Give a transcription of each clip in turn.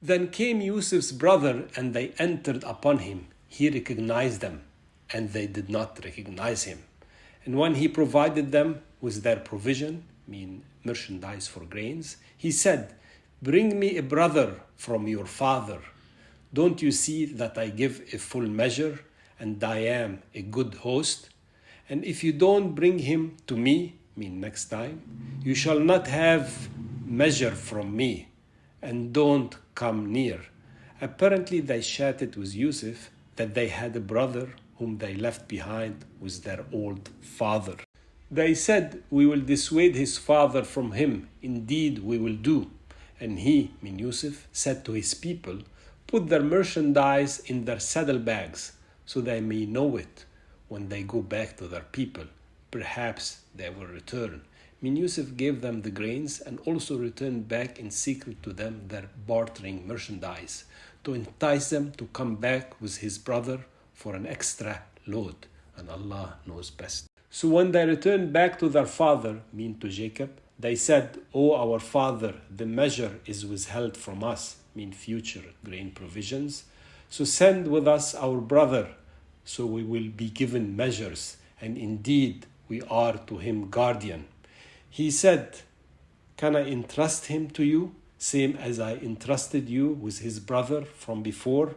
Then came Yusuf's brother, and they entered upon him. He recognized them, and they did not recognize him. And when he provided them with their provision, merchandise for grains, he said, "Bring me a brother from your father. Don't you see that I give a full measure, and I am a good host? And if you don't bring him to me," next time, "you shall not have measure from me, and don't come near." Apparently they chatted with Yusuf that they had a brother whom they left behind with their old father. They said, "We will dissuade his father from him. Indeed, we will do." And he, Yusuf, said to his people, "Put their merchandise in their saddlebags, so they may know it when they go back to their people. Perhaps they will return." Yusuf gave them the grains and also returned back in secret to them their bartering merchandise to entice them to come back with his brother for an extra load, and Allah knows best. So when they returned back to their father, to Jacob, they said, "O our father, the measure is withheld from us," future grain provisions. "So send with us our brother, so we will be given measures, and indeed we are to him guardian." He said, "Can I entrust him to you, same as I entrusted you with his brother from before?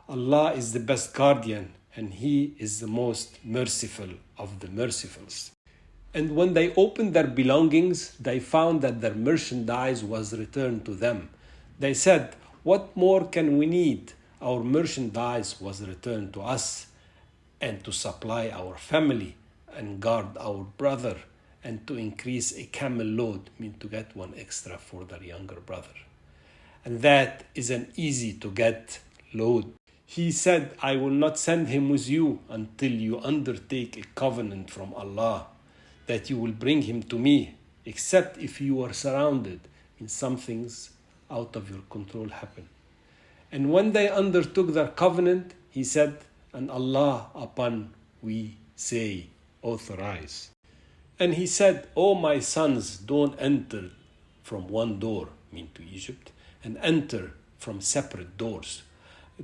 Allah is the best guardian, and he is the most merciful of the mercifuls." And when they opened their belongings, they found that their merchandise was returned to them. They said, "What more can we need? Our merchandise was returned to us, and to supply our family, and guard our brother, and to increase a camel load," to get one extra for their younger brother. And that is an easy to get load. He said, "I will not send him with you until you undertake a covenant from Allah that you will bring him to me, except if you are surrounded." Some things out of your control happen. And when they undertook their covenant, he said, "And Allah upon we say authorize." And he said, "O my sons, don't enter from one door," to Egypt, "and enter from separate doors."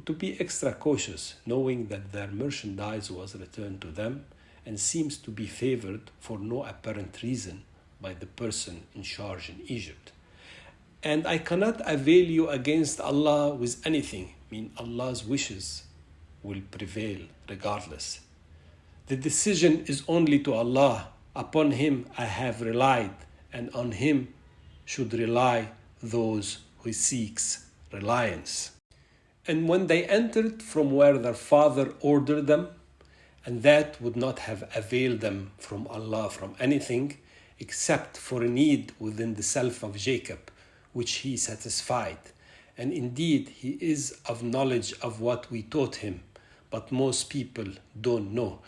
To be extra cautious, knowing that their merchandise was returned to them and seems to be favored for no apparent reason by the person in charge in Egypt. "And I cannot avail you against Allah with anything," Allah's wishes will prevail regardless. "The decision is only to Allah. Upon him I have relied, and on him should rely those who seeks reliance." And when they entered from where their father ordered them, and that would not have availed them from Allah from anything except for a need within the self of Jacob, which he satisfied. And indeed he is of knowledge of what we taught him, but most people don't know.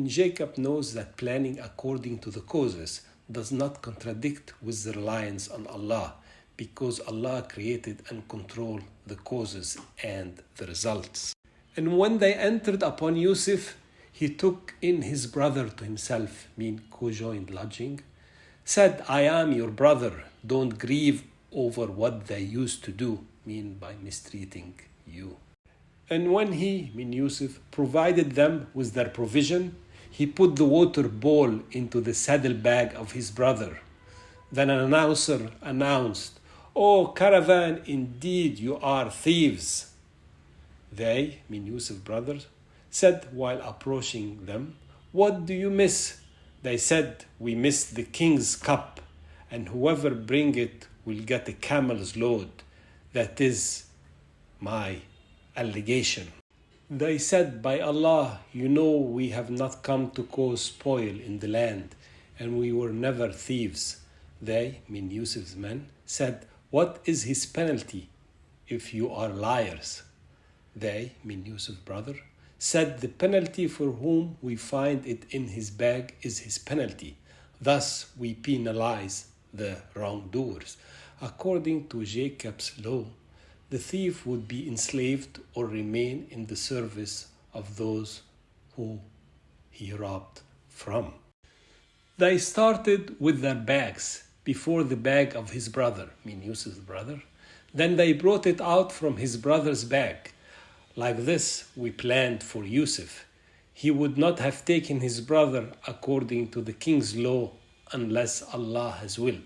Jacob knows that planning according to the causes does not contradict with the reliance on Allah, because Allah created and controlled the causes and the results. And when they entered upon Yusuf, he took in his brother to himself, co-joined lodging, said, "I am your brother, don't grieve over what they used to do," by mistreating you. And when he, Yusuf, provided them with their provision, he put the water bowl into the saddlebag of his brother. Then an announcer announced, "O caravan, indeed you are thieves." They, Yusuf's brothers, said while approaching them, "What do you miss?" They said, "We missed the king's cup, and whoever bring it will get a camel's load. That is my allegation." They said, "By Allah, you know we have not come to cause spoil in the land, and we were never thieves." They, Yusuf's men, said, "What is his penalty if you are liars?" They, Yusuf's brother, said, "The penalty for whom we find it in his bag is his penalty. Thus we penalize the wrongdoers." According to Jacob's law, the thief would be enslaved or remain in the service of those who he robbed from. They started with their bags before the bag of his brother, Yusuf's brother. Then they brought it out from his brother's bag. Like this we planned for Yusuf. He would not have taken his brother according to the king's law unless Allah has willed.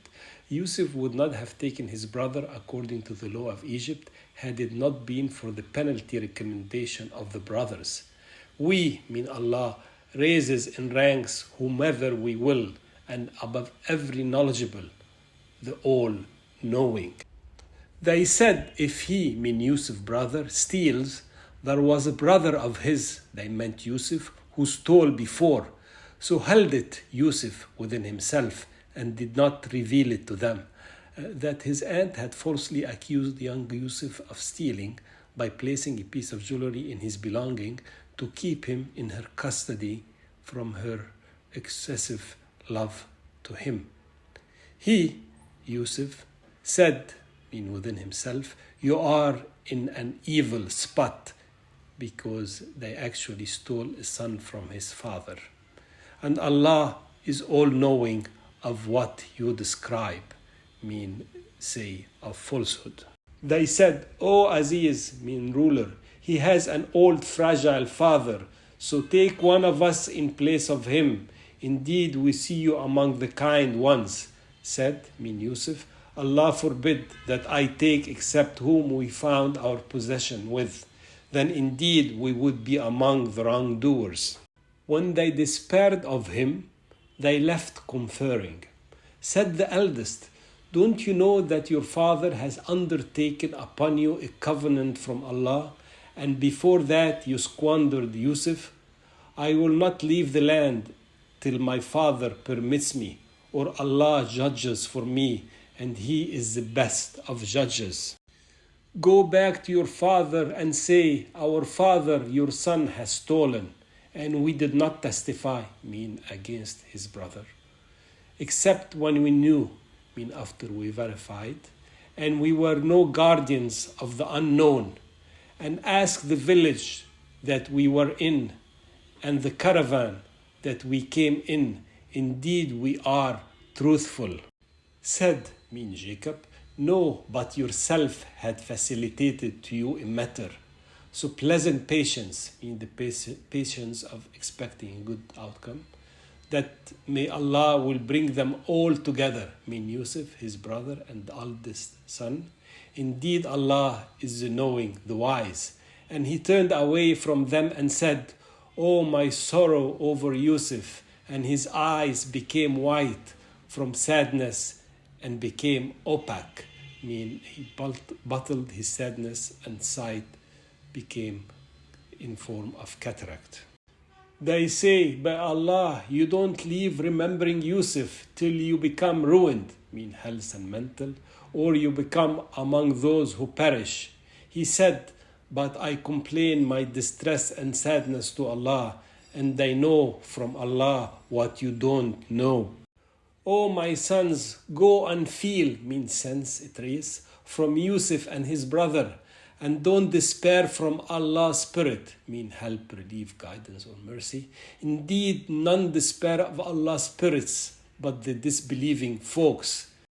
Yusuf would not have taken his brother according to the law of Egypt had it not been for the penalty recommendation of the brothers. We, mean Allah, raises in ranks whomever we will, and above every knowledgeable, the all-knowing. They said, if he, mean Yusuf brother, steals, there was a brother of his, they meant Yusuf, who stole before. So held it Yusuf within himself and did not reveal it to them, that his aunt had falsely accused young Yusuf of stealing by placing a piece of jewelry in his belonging to keep him in her custody from her excessive love to him. He, Yusuf, said, mean within himself, you are in an evil spot, because they actually stole a son from his father. And Allah is all-knowing of what you describe, mean say of falsehood. They said, O Aziz, mean ruler, he has an old fragile father, so take one of us in place of him. Indeed, we see you among the kind ones. Said, mean Yusuf, Allah forbid that I take except whom we found our possession with. Then indeed we would be among the wrongdoers. When they despaired of him, they left conferring. Said the eldest, don't you know that your father has undertaken upon you a covenant from Allah, and before that you squandered Yusuf? I will not leave the land till my father permits me, or Allah judges for me, and he is the best of judges. Go back to your father and say, our father, your son, has stolen, and we did not testify, mean against his brother, except when we knew, mean after we verified, and we were no guardians of the unknown. And ask the village that we were in, and the caravan that we came in. Indeed, we are truthful. Said, mean Jacob, no, but yourself had facilitated to you a matter. So pleasant patience, mean the patience of expecting a good outcome, that may Allah will bring them all together, mean Yusuf, his brother, and the eldest son. Indeed, Allah is the knowing, the wise. And he turned away from them and said, Oh, my sorrow over Yusuf. And his eyes became white from sadness and became opaque. Mean he bottled his sadness, and sight became in form of cataract. They say, by Allah, you don't leave remembering Yusuf till you become ruined, mean health and mental, or you become among those who perish. He said, but I complain my distress and sadness to Allah, and they know from Allah what you don't know. O my sons, go and feel, means sense, it is, from Yusuf and his brother, and don't despair from Allah's spirit, mean help, relief, guidance, or mercy. Indeed, none despair of Allah's spirits, but the disbelieving folks.